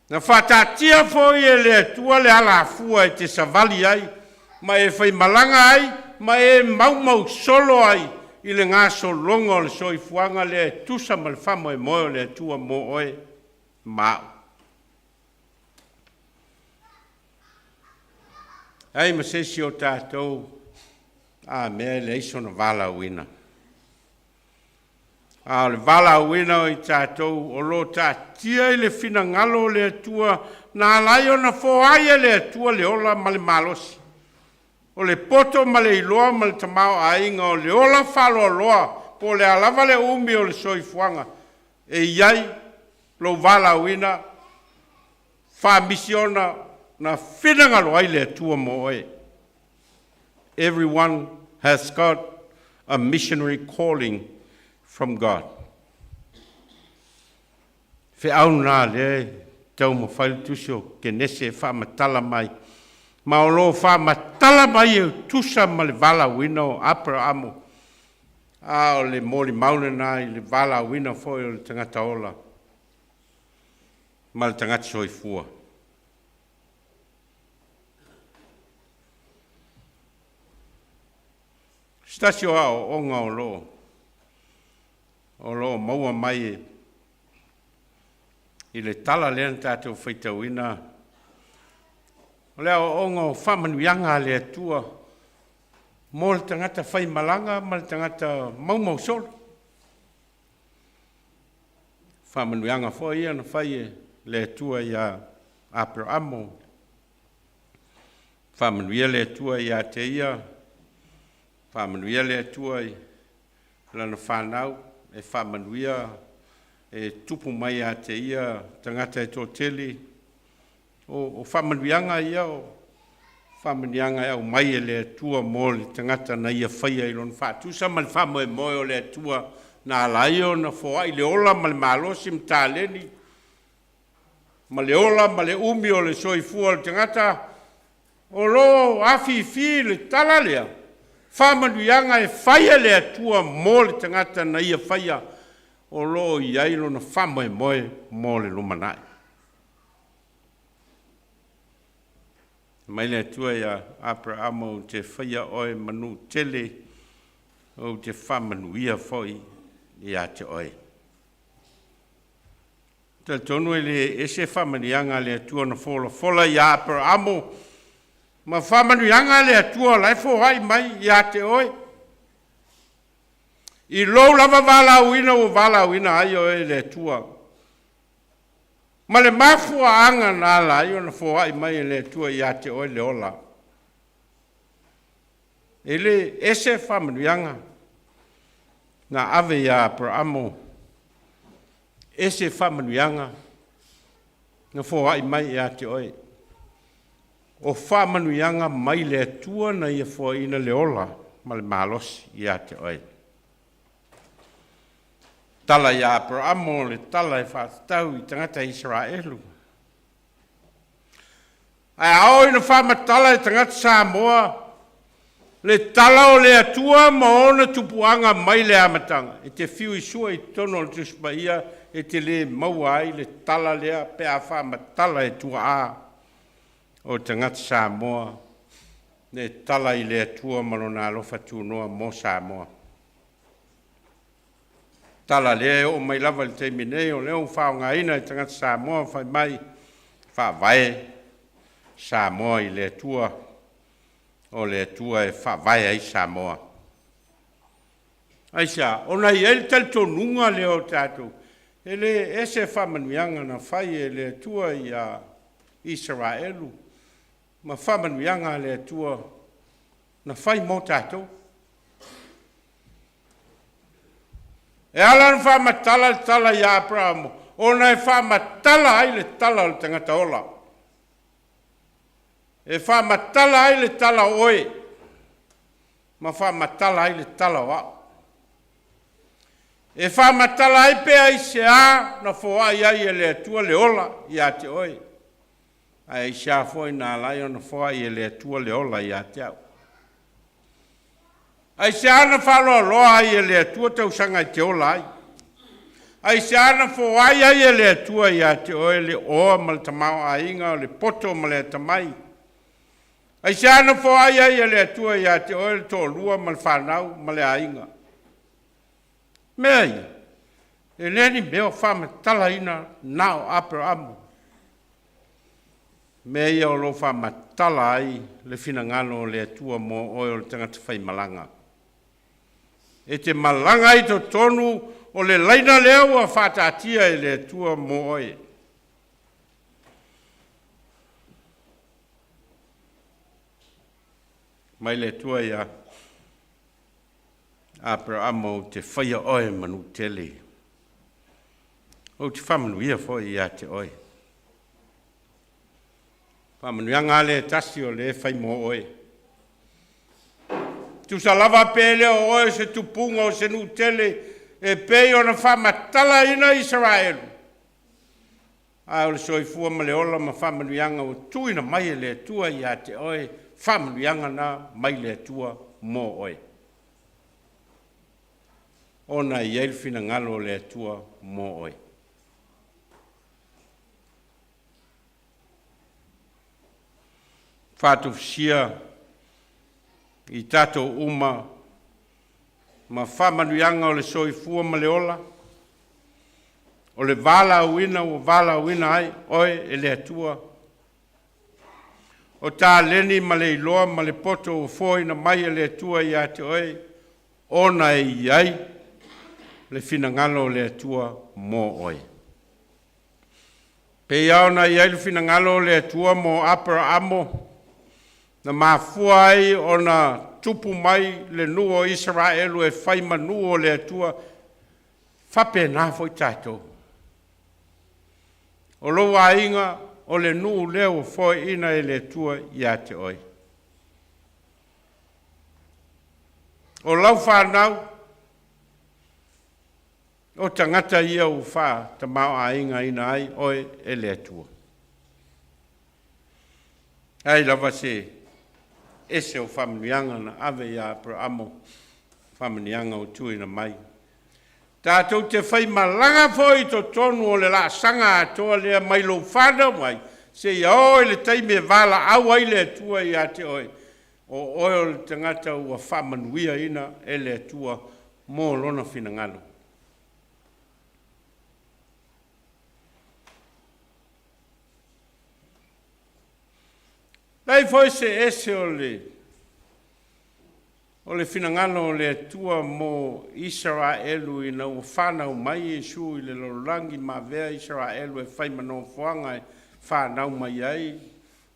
Na whatatia foi e le tua le ala fua e te savali ai, ma e whai malanga ai, ma e mau solo ai, i le ngā solonga o le soifuanga le tusa ma le whamo e moe o le tua mo oe mau. Ai ma sesi o tātou, a mea le iso na Vailaau ina. A le Vailaau ina o i tātou o lo tātia i le whina ngalo le atua na alai o na fōaia le atua le ola ma le malosi. O le poto ma le iloa ma le tamao a inga o le ola whalo loa po le alava le umi o le soifuanga. E iai lo Vailaau ina whamisiona na whina ngalo ai le atua mo oe. Everyone has got a missionary calling from God. Fe au nā le tau ma whailu tusio ke nese whamatala mai. Ma o lo whamatala mai e tusa ma le Vailaau ina o upper amo. A o le mōli mauna nā i le Vailaau ina foi o le tangata ola. Ma le tangata soifua. Stasio ao onga o lo. O lo maua mai i le tala lean tātou whaitauina. O leo onga o whamanuianga le atua. Mo le tangata whai malanga, ma le tangata mau solo. Whamanuianga fo ia na whai le atua ia apero amo. whamanuia le atua i a te ia, whamanuia le atua i lana whanau, e whamanuia e tupu mai a te ia, tangata e tō teli, o whamanuianga ia o whamanianga au mai e le atua mō le tangata na ia whaia i lona whātusa, ma le whamoe moe o le atua na alaio na fōa i le ola ma le malosi mtāleni, ma le ola ma le umi o le soifua le tangata, o lo afifi le tala lea, whamanuianga e whaia le atua mō le tangata na ia whaia, o lo iai lona whamoe moe mō le lumanai. Mai le atua ia Abrahamo te whaia oe manu tele o te whamanuia foi i a te oe. Te tonu e le ese whamanianga le atua na fola i Abrahamo ma whamanuianga le atua lai fo hai mai i a te oe. I lou lava Vailauina o Vailauina ai oe le atua. Ma le mafua anga na la i ona fo ai mai le tua i a te oe le ola. E le ese whamanuianga na ave i Abrahamo, ese whamanuianga na fo ai mai i a te oe. O whamanuianga mai le tua na ia fo ina le ola ma le malosi i a te oe. Tala i Abrahamo le tala e whātau i tangata Israelu. Ai ao ina whamatala i tangata Samoa, le tala o le atua ma ona tupuanga mai le amatanga. E te whiu i sua i tono le tuspaia e te le maua ai le tala lea pe a whamatala e tua a o tangata Samoa. Le tala i le atua malona alofa tunoa mo Samoa. Tala lea o mai lava le teimine o leo whaonga ina i tangata Samoa whai mai whawai Samoa i le tua o le tua e whawai ai Samoa. Aisa, ona i ele tali tonunga leo tātou. Ele ese whamanuianga na whai e le tua i a Israelu. Ma whamanuianga le tua na whai mo tātou. E ala na whamatala le tala i Abrahamo. Ona e whamatala ai le tala le tangata ola. E whamatala ai le tala oe. Ma whamatala ai le tala wa. E whamatala ai pea i se a na fōa ai e le atua le ola i a te oe. Ai se a fōi nā lai o na fōa i le atua le ola i a te au. Ai se ana whaloa loa ai e le atua tau sanga i te ola ai. Ai se ana fo ai e le atua i a te oe le oa ma le tamau a inga o le poto ma le tamai. Ai se ana fo ai e le atua i a te oe le tō lua ma le whanau ma le a inga. Mea ia, e leni meo whama tala ina nao Abrahamo. Mea ia o lo whama tala ai le finangalo o le atua mo oe o le tangata whai malanga. E te malanga i to tonu o le laina leo a whātātia e le tua mo oe. Mai le tua ia Abrahamo te whaia oe manu tele. O te whamanuia foi ia te oe. Whamanuianga le tasi o le whai mo oe. Tu sa lava pele o oe se tupunga o se nu tele e pei o na whamatala ina Israel. Ai o le soifua ma le ola ma whamanuianga o tuina mai e le tua i a te oe, whamanuianga na mai le tua mo oe. Ona i elfina ngalo le tua mo oe. Whātufisia i tato uma ma whamanuianga o le soifua ma le ola, o le Vailauina ai, oe e le atua. O tā leni ma le iloa ma le poto o foi na mai e le atua i a te oe, ona e iai le finangalo le atua mo oe. Pe iau na iai le finangalo le atua mo Abrahamo, Na mafua ai o na tupu mai le nuo Israelu e whai manuo le atua whape nā fo i tātou. O loa inga o le nuu leo foi ina e le atua i a te oi. O lau whanau, o tangata ia u wha ta mau a inga ina ai oi e le atua. Ai lava se ese o whamanianga na ave ia pro amo whamanianga o tuina mai. Tātou te whai malanga foi to tonu o le la sanga atoa lea mai lo whana mai. Se ia oi le taime vala au ai le atua i a te oi. O oi o le tangata ua whamanuia ina e le atua mō lona whinangalo. Lai foi se ese o le whinangalo o le atua mō Israelu ina ua whanau mai e su i le lorangi ma vea Israelu e whaimano fuanga e whanau mai ai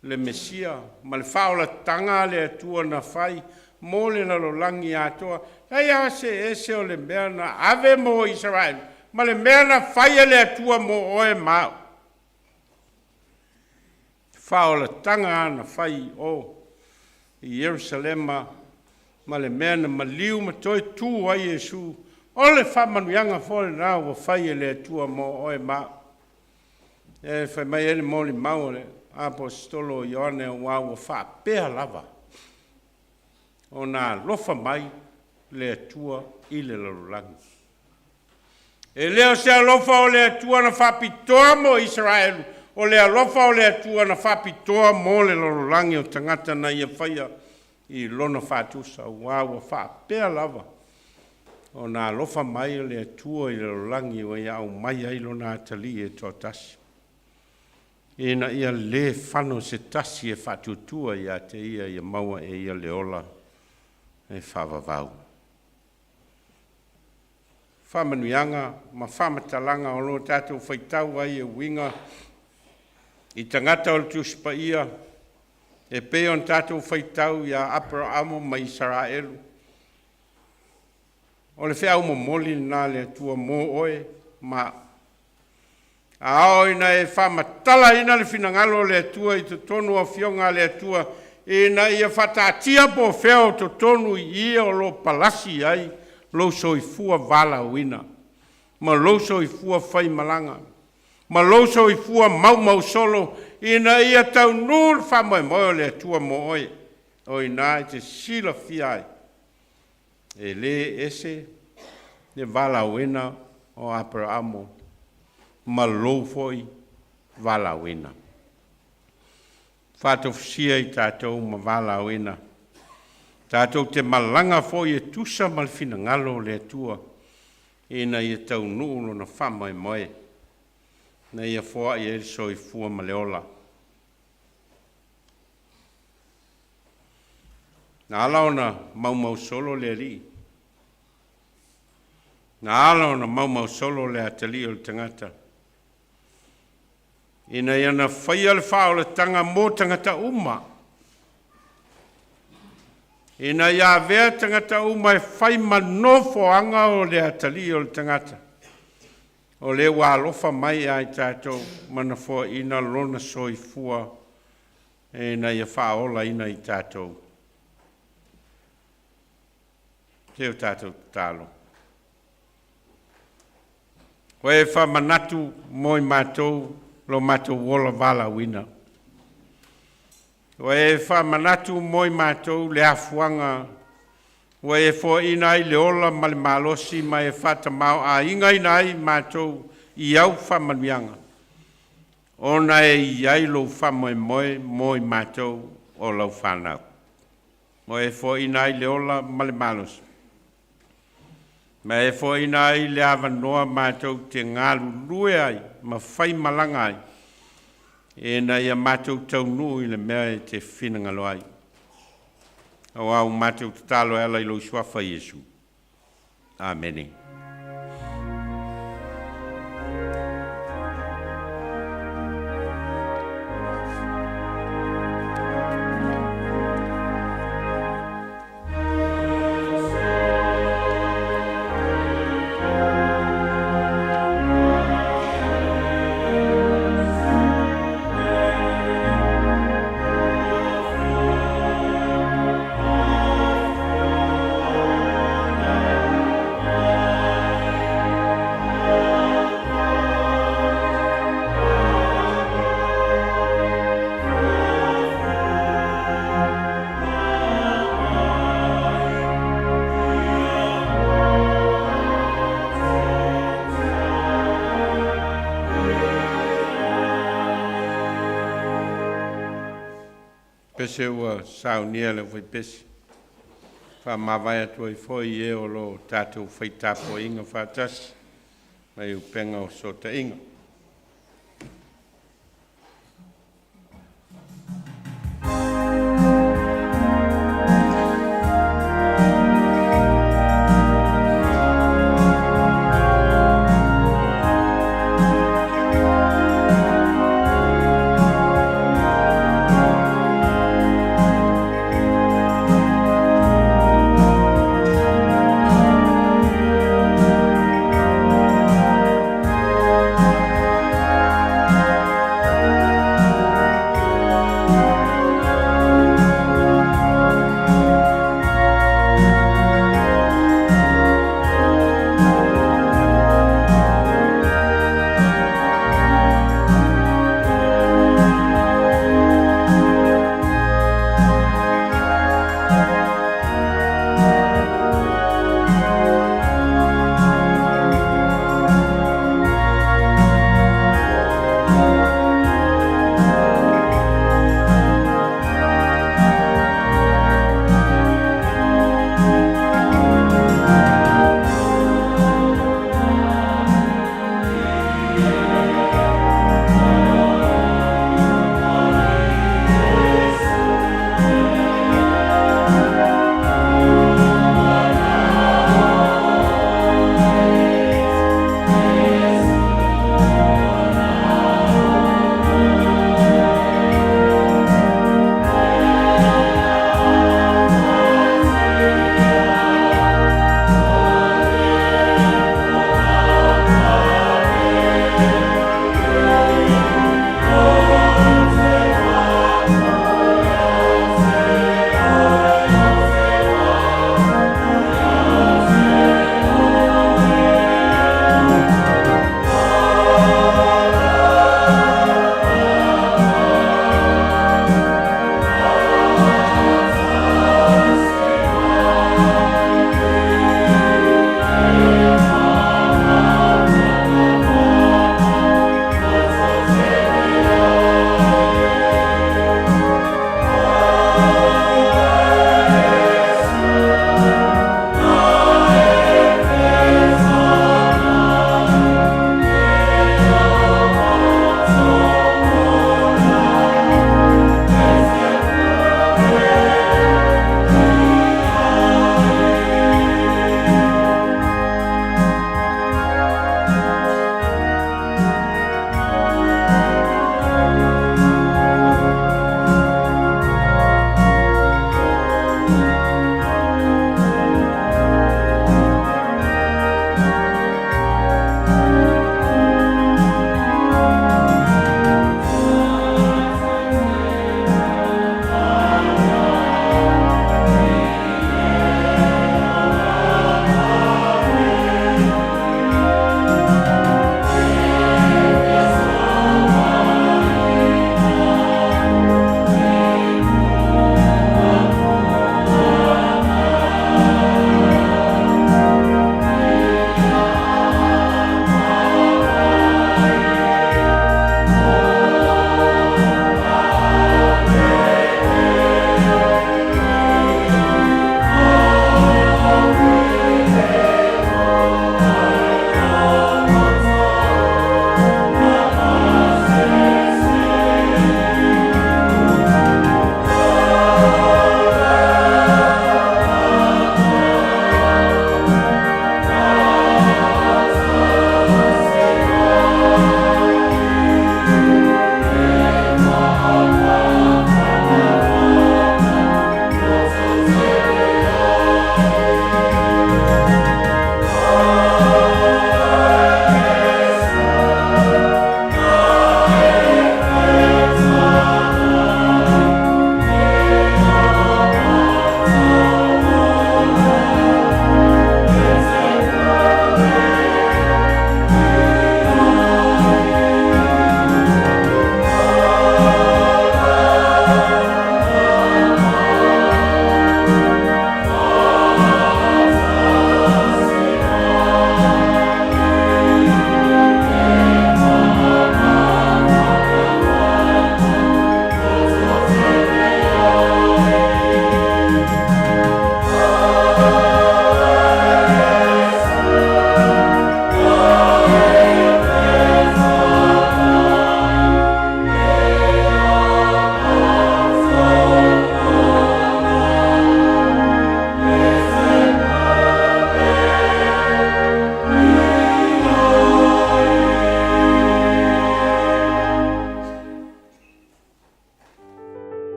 le Mesia. Ma le whaola tanga le atua na whai mō le lorangi atoa. Lai a se ese o le mea na ave mō Israelu. Ma le mea na whai le atua mō oe mao. Whaola tanga na whai o i Yerusalema ma le mea na maliu ma toi tū ai Jesu. O le whamanuianga fōle nā ua whai e le atua mō oe mā. E whai mai ele mō li mau le apostolo Ioane o wā ua wha pēa lava. O nā lofa mai le atua i le larulangi. E leo se alofa o le atua na whapitoa mo Israelu. O le alofa o le atua na whapitoa mo le larulangi o tangata na ia whaia i lona whātusa ua whapea lava. O nā alofa mai le atua i le larulangi o ia au mai ai lona atali e tō tasi. E na ia le whano se tasi e whatutua ia te ia maua e ia le ola e whawawau. Whamanuianga ma whamatalanga o lo tātou whaitau ai e winga i tangata o le tuspa ia, e peon tātou whaitau ia Abrahamo ma Israelu. O le whea umo moli nā le atua mō oe, ma aoi na e whamatala ina le whinangalo le atua i to tonu a fionga le atua, e na ia whatatia po whea o to tonu i ia o lo palasi ai, lo soifua Vailaau ina, ma lo soifua whai malanga. Ma loso i fua mau solo ina ia tau nur whamoe moe le atua mo oe. O ina i te sila fiai. E le ese le Vailaau ina o Abrahamo. Ma lo foi Vailaau ina. Whatofisia i tātou ma Vailaau ina. Tātou te malanga foi e tusa malfina ngalo le atua. Ina ia tau nuulo na whamoe moe. Na ia fua i so i fua maleola. Na alao na mau solo le ri. Na alao na mau solo le atali o le tangata. Ina ia na whaia le whao le tanga mō tangata uma. Ina ia vea tangata uma e whai manofo anga o le atali o le tangata. O le wā lofa mai ai tātou mana fua ina lona soifua e na ia whaola ina i tātou. Teo tātou tālo. Koe e wha manatu moi mātou lo mātou wola Vailaau ina. Koe e wha manatu moi mātou le afuanga Wa e fo ina i le ola ma le malosi ma e whata mau a inga ina i mātou i au whamanuianga. Ona e i ai lo whamoe moe mātou o lau whanau. Wa e fo ina i le ola ma le malosi. Ma e fo ina i le awanoa mātou te ngalu lue ai ma whai malanga ai. E na ia mātou tau nui le mea e te whinangalo ai. O au mātou te talo ala i lo suafa Iesu. Amene. pese ua saunia le foi pese. Whamawai atu ai foi e o lo tātou whaitapo inga whātasi. Mai upenga o sota inga.